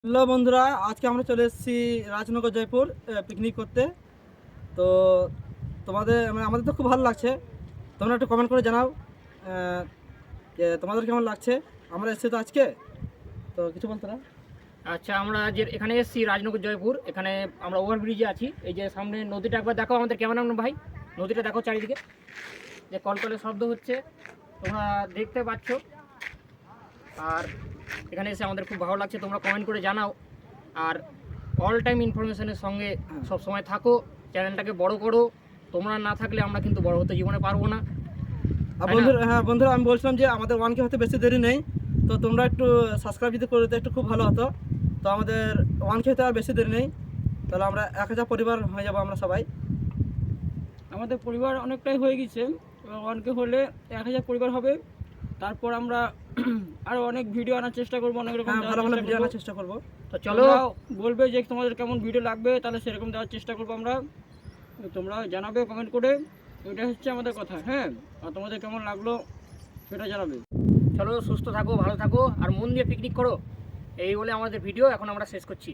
Hello বন্ধুরা, আজকে আমরা চলে এসেছি রাজনগর জয়পুর পিকনিক করতে। তো আমাদের তো খুব ভালো লাগছে। তোমরা একটু কমেন্ট করে জানাও যে তোমাদের কেমন লাগছে। আমরা এসেছি তো আজকে, তো কিছু বলতো না? আচ্ছা, আমরা যে এখানে এসেছি রাজনগর জয়পুর, এখানে আমরা ওভারব্রিজে আছি। এই যে সামনে নদীটা একবার দেখো আমাদের কেমন ভাই, নদীটা দেখো চারিদিকে যে কলকলে শব্দ হচ্ছে, তোমরা দেখতে পাচ্ছ। আর এখানে এসে আমাদের খুব ভালো লাগছে, তোমরা কমেন্ট করে জানাও। আর অল টাইম ইনফরমেশনের সঙ্গে সব সময় থাকো, চ্যানেলটাকে বড় করো। তোমরা না থাকলে আমরা কিন্তু বড় হতে জীবনে পারবো না। আর বন্ধুরা, আমি বলছিলাম যে আমাদের 1K হতে বেশি দেরি নেই। তো তোমরা একটু সাবস্ক্রাইব যদি করে দিতে একটু খুব ভালো হতো। তো আমাদের 1K হতে আর বেশি দেরি নেই, তাহলে আমরা 1000 পরিবার হয়ে যাবো আমরা সবাই। আমাদের পরিবার অনেকটাই হয়ে গেছে, 1K হলে 1000 পরিবার হবে। তারপর আমরা আরও অনেক ভিডিও আনার চেষ্টা করবো, অনেক রকম ভালো ভালো ভিডিও আনার চেষ্টা করবো। তো চলো, বলবে যে তোমাদের কেমন ভিডিও লাগবে, তাহলে সেরকম দেওয়ার চেষ্টা করবো আমরা। তোমরা জানাবে কমেন্ট করে, ওইটা হচ্ছে আমাদের কথা। হ্যাঁ, আর তোমাদের কেমন লাগলো সেটা জানাবে। চলো সুস্থ থাকো, ভালো থাকো, আর মন দিয়ে পিকনিক করো। এই বলে আমাদের ভিডিও এখন আমরা শেষ করছি।